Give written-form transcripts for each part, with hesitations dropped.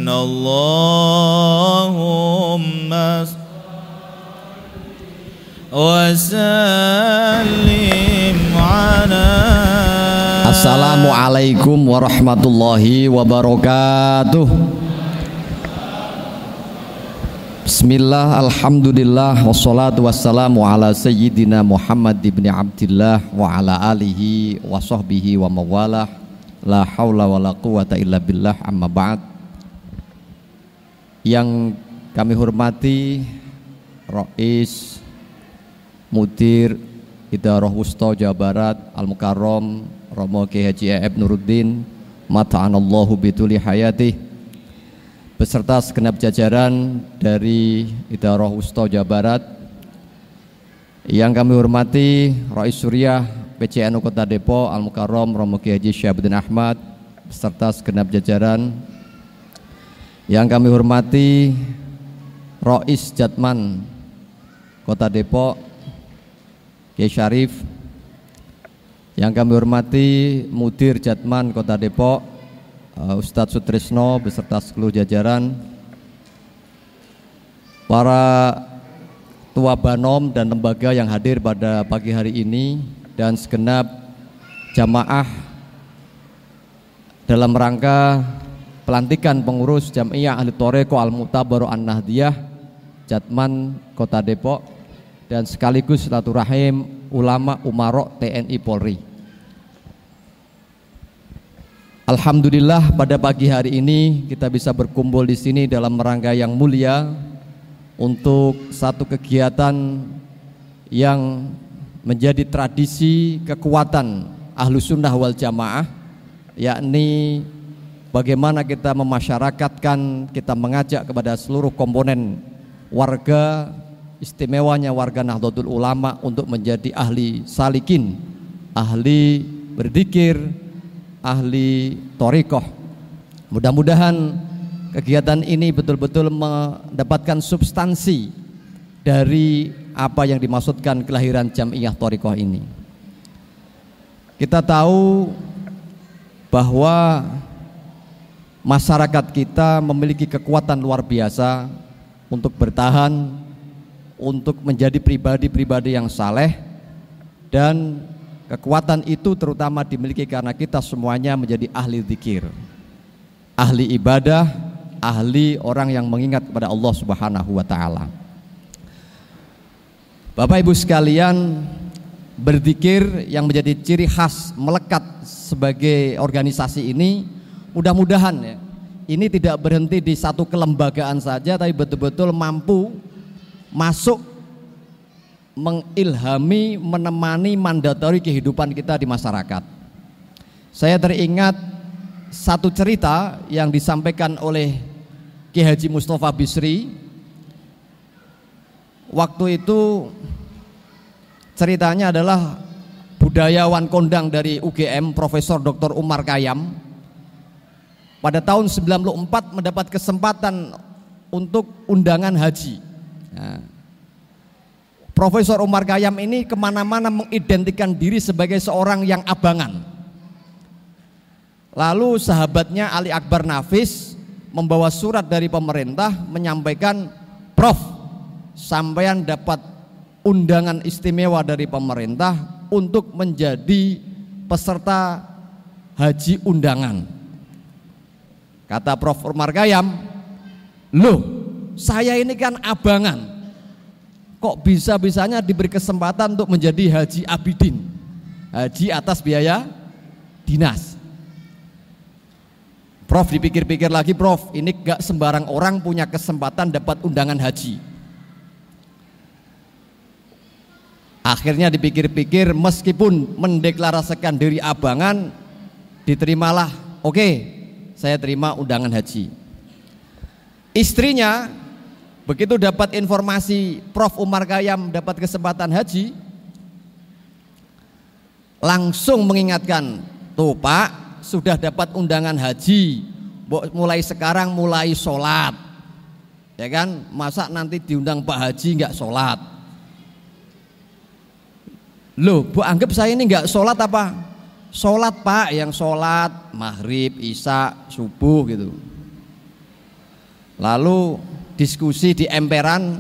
Allahumma wa sallim ala. Assalamualaikum warahmatullahi wabarakatuh. Bismillah, alhamdulillah, wassalatu wassalamu ala sayyidina Muhammad ibn Abdillah wa ala alihi wa sahbihi wa mawalah. La hawla wa la quwata illa billah, amma ba'd. Yang kami hormati Rais Mudir Idarah Wusta Jawa Barat Al-Mukarram Romo Kiai Haji E.F. Nuruddin mata'anallahu bituli hayatih, beserta segenap jajaran dari Idarah Wusta Jawa Barat. Yang kami hormati Rais Suriah PCNU Kota Depok Al-Mukarram Romo Kiai Haji Syahabuddin Ahmad beserta segenap jajaran. Yang kami hormati Rais Jatman Kota Depok Kiai Syarif. Yang kami hormati Mudir Jatman Kota Depok Ustadz Sutrisno beserta seluruh jajaran, para tua Banom dan lembaga yang hadir pada pagi hari ini, dan segenap jamaah dalam rangka pelantikan pengurus Jam'iyah Ahli Thoriqah Al-Mu'tabarah An-Nahdiyah Jatman Kota Depok, dan sekaligus silaturahim ulama umarok TNI Polri. Alhamdulillah, pada pagi hari ini kita bisa berkumpul di sini dalam rangka yang mulia untuk satu kegiatan yang menjadi tradisi kekuatan Ahlus Sunnah wal Jamaah, yakni bagaimana kita memasyarakatkan, kita mengajak kepada seluruh komponen warga, istimewanya warga Nahdlatul Ulama, untuk menjadi ahli salikin, ahli berzikir, ahli thoriqah. Mudah-mudahan kegiatan ini betul-betul mendapatkan substansi dari apa yang dimaksudkan kelahiran Jam'iyah Thoriqah ini. Kita tahu bahwa masyarakat kita memiliki kekuatan luar biasa untuk bertahan, untuk menjadi pribadi-pribadi yang saleh, dan kekuatan itu terutama dimiliki karena kita semuanya menjadi ahli zikir, ahli ibadah, ahli orang yang mengingat kepada Allah Subhanahu wa ta'ala. Bapak Ibu sekalian, berzikir yang menjadi ciri khas melekat sebagai organisasi ini, mudah-mudahan ya, ini tidak berhenti di satu kelembagaan saja, tapi betul-betul mampu masuk mengilhami, menemani, mandatori kehidupan kita di masyarakat. Saya teringat satu cerita yang disampaikan oleh Kiai Haji Mustafa Bisri. Waktu itu ceritanya adalah budayawan kondang dari UGM, Profesor Dr. Umar Khayyam, pada tahun 94 mendapat kesempatan untuk undangan haji. Nah, Profesor Umar Khayyam ini kemana-mana mengidentikan diri sebagai seorang yang abangan. Lalu sahabatnya Ali Akbar Nafis membawa surat dari pemerintah menyampaikan, "Prof, sampean dapat undangan istimewa dari pemerintah untuk menjadi peserta haji undangan." Kata Prof. Umar Khayyam, "Loh, saya ini kan abangan, kok bisa-bisanya diberi kesempatan untuk menjadi haji abidin, haji atas biaya dinas?" Prof dipikir-pikir lagi, "Prof, ini gak sembarang orang punya kesempatan dapat undangan haji." Akhirnya dipikir-pikir, meskipun mendeklarasikan diri abangan, diterimalah, "Oke, saya terima undangan haji." Istrinya begitu dapat informasi Prof. Umar Khayyam dapat kesempatan haji, langsung mengingatkan, "Tuh Pak, sudah dapat undangan haji, mulai sekarang mulai sholat, ya kan? Masa nanti diundang Pak Haji nggak sholat?" "Loh, Bu, anggap saya ini nggak sholat apa?" "Sholat Pak, yang sholat maghrib, isya, subuh gitu." Lalu diskusi di emperan,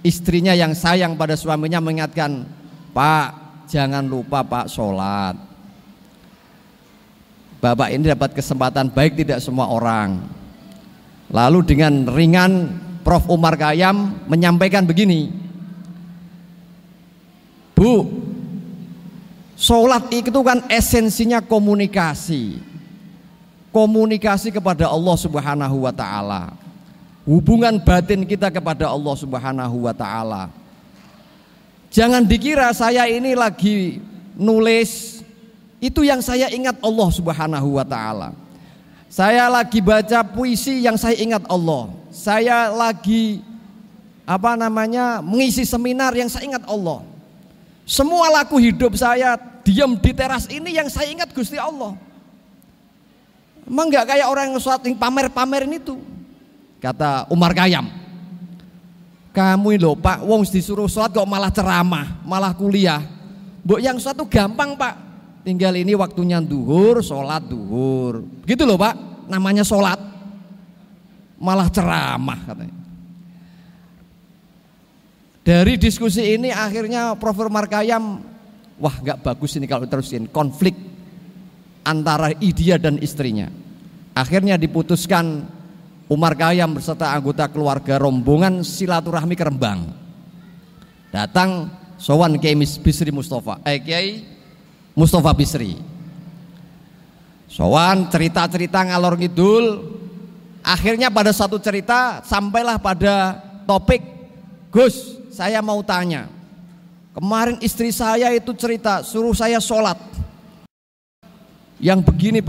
istrinya yang sayang pada suaminya mengingatkan, "Pak, jangan lupa Pak sholat. Bapak ini dapat kesempatan baik, tidak semua orang." Lalu dengan ringan Prof. Umar Khayyam menyampaikan begini, "Bu, sholat itu kan esensinya komunikasi. Komunikasi kepada Allah Subhanahu wa ta'ala. Hubungan batin kita kepada Allah Subhanahu wa ta'ala. Jangan dikira saya ini lagi nulis, itu yang saya ingat Allah Subhanahu wa ta'ala. Saya lagi baca puisi yang saya ingat Allah. Saya lagi mengisi seminar yang saya ingat Allah. Semua laku hidup saya diam di teras ini yang saya ingat Gusti Allah. Emang enggak kayak orang yang sholat yang pamer-pamerin itu." Kata Umar Khayyam, "Kamu lho Pak, wong disuruh sholat kok malah ceramah, malah kuliah. Mbok yang sholat tuh gampang Pak, tinggal ini waktunya duhur, sholat duhur. Gitu loh Pak, namanya sholat. Malah ceramah," katanya. Dari diskusi ini akhirnya Prof. Umar Khayyam, wah nggak bagus ini kalau terusin, konflik antara dia dan istrinya. Akhirnya diputuskan Umar Khayyam beserta anggota keluarga rombongan silaturahmi ke Rembang. Datang sowan Kiai Mustafa Bisri. Sowan cerita-cerita ngalor ngidul. Akhirnya pada satu cerita sampailah pada topik, "Gus, saya mau tanya. Kemarin istri saya itu cerita suruh saya sholat yang begini.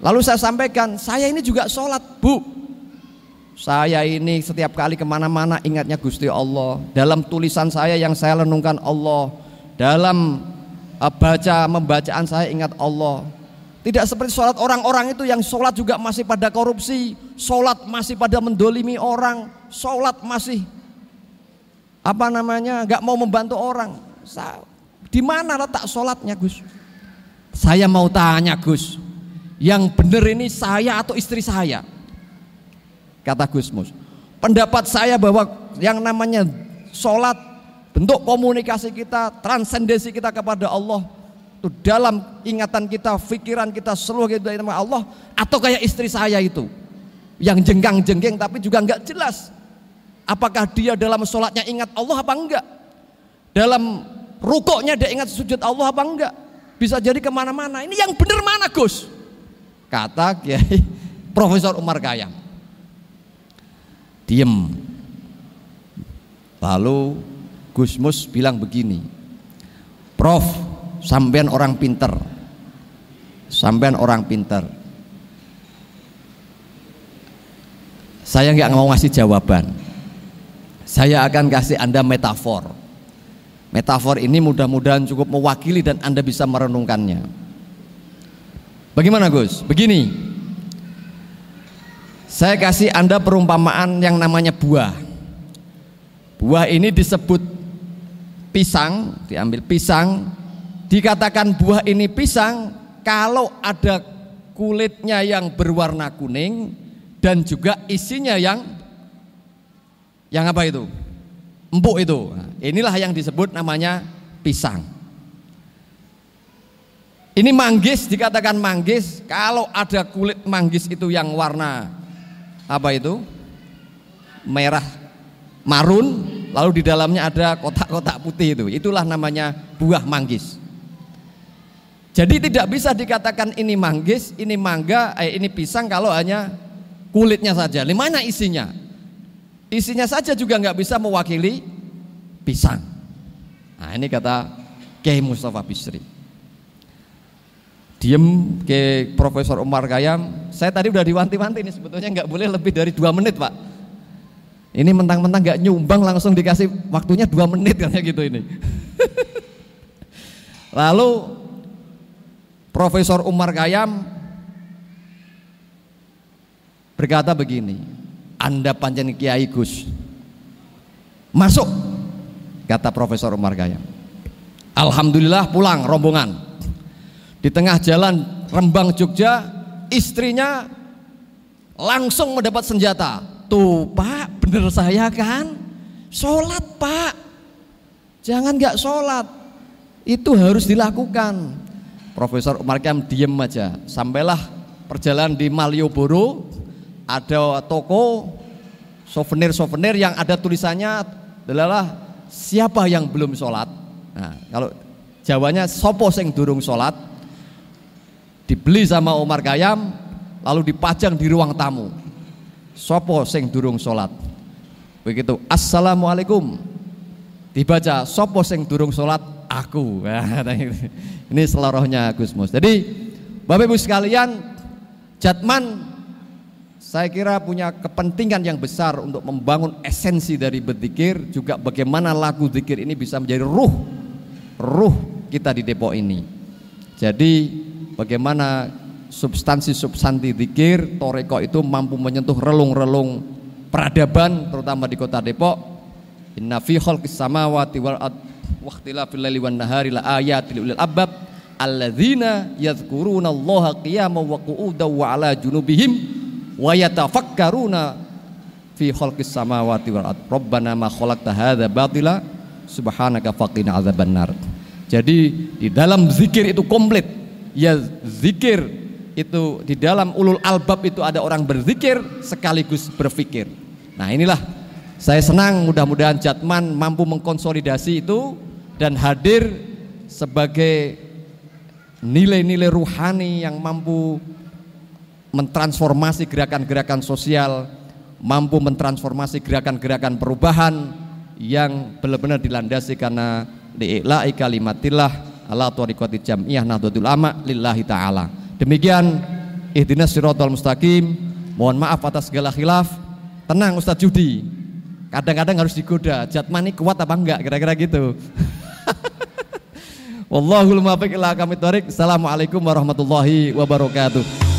Lalu saya sampaikan, saya ini juga sholat Bu. Saya ini setiap kali kemana-mana ingatnya Gusti Allah. Dalam tulisan saya yang saya renungkan Allah. Dalam pembacaan saya ingat Allah. Tidak seperti sholat orang-orang itu yang sholat juga masih pada korupsi, sholat masih pada mendolimi orang, sholat masih gak mau membantu orang. Di mana letak sholatnya Gus? Saya mau tanya Gus, yang benar ini saya atau istri saya?" Kata Gus Mus, "Pendapat saya bahwa yang namanya sholat, bentuk komunikasi kita, transendensi kita kepada Allah, itu dalam ingatan kita, pikiran kita, seluruh kita sama Allah, atau kayak istri saya itu yang jengkang-jengking tapi juga nggak jelas apakah dia dalam sholatnya ingat Allah apa enggak, dalam rukuknya dia ingat sujud Allah apa enggak, bisa jadi kemana-mana. Ini yang benar mana Gus?" Kata Kiai Profesor Umar Khayyam. Diem. Lalu Gus Mus bilang begini, "Prof, sampean orang pinter. Sampean orang pinter. Saya nggak mau ngasih jawaban. Saya akan kasih Anda metafor. Metafor ini mudah-mudahan cukup mewakili dan Anda bisa merenungkannya. Bagaimana Gus? Begini, saya kasih Anda perumpamaan yang namanya buah. Buah ini disebut pisang, diambil pisang, dikatakan buah ini pisang kalau ada kulitnya yang berwarna kuning dan juga isinya yang apa itu? Empuk itu. Nah, inilah yang disebut namanya pisang. Ini manggis, dikatakan manggis kalau ada kulit manggis itu yang warna apa itu? Merah marun, lalu di dalamnya ada kotak-kotak putih itu. Itulah namanya buah manggis. Jadi tidak bisa dikatakan ini manggis, ini mangga, ini pisang kalau hanya kulitnya saja. Di mana isinya? Isinya saja juga nggak bisa mewakili pisang. Nah, ini kata Kiai Mustafa Bisri. Diem ke Profesor Umar Khayyam. Saya tadi udah diwanti-wanti ini sebetulnya nggak boleh lebih dari 2 menit Pak. Ini mentang-mentang nggak nyumbang langsung dikasih waktunya 2 menit katanya gitu ini. Lalu Profesor Umar Khayyam berkata begini, "Anda pancen Kiai Gus. Masuk," kata Profesor Umar Khayyam. Alhamdulillah pulang rombongan. Di tengah jalan Rembang Jogja, istrinya langsung mendapat senjata. Tuh Pak, bener saya kan? Sholat Pak, jangan nggak sholat, itu harus dilakukan. Profesor Umar Khayyam diem aja. Sampailah perjalanan di Malioboro, ada toko souvenir yang ada tulisannya adalah siapa yang belum sholat. Nah, kalau Jawanya sopo sing durung sholat, dibeli sama Umar Khayyam lalu dipajang di ruang tamu. Sopo sing durung sholat, begitu assalamualaikum dibaca, sopo sing durung sholat, aku. Ini selorohnya Gus Mus. Jadi Bapak Ibu sekalian, Jatman saya kira punya kepentingan yang besar untuk membangun esensi dari berzikir, juga bagaimana lagu zikir ini bisa menjadi ruh kita di Depok ini. Jadi bagaimana substansi zikir toreko itu mampu menyentuh relung-relung peradaban terutama di kota Depok. Inna fi khalqis samawati wal ardh wa ikhtilafil laili wan nahari la ayatil lil albab alladzina yadhkurunallaha qiyaman wa qu'udan wa ala junubihim wa yatafakkaruna fi khalqis samawati wal ardh rabbana ma khalaqta hadza batila subhanaka faqina adzabannar. Jadi di dalam zikir itu komplit. Ya zikir itu di dalam ulul albab itu ada orang berzikir sekaligus berfikir. Nah inilah saya senang, mudah-mudahan Jatman mampu mengkonsolidasi itu dan hadir sebagai nilai-nilai ruhani yang mampu mentransformasi gerakan-gerakan sosial, mampu mentransformasi gerakan-gerakan perubahan yang benar-benar dilandasi karena li'ila'i kalimatillah ala thariqati jam'iyah Nahdlatul Ulama lillahi ta'ala. Demikian ihdinas siratal mustaqim. Mohon maaf atas segala khilaf. Tenang Ustadz Judi, kadang-kadang harus digoda, Jatman ini kuat apa enggak, kira-kira gitu. Wallahul muwaffiq ila aqwamit thoriq. Assalamualaikum warahmatullahi wabarakatuh.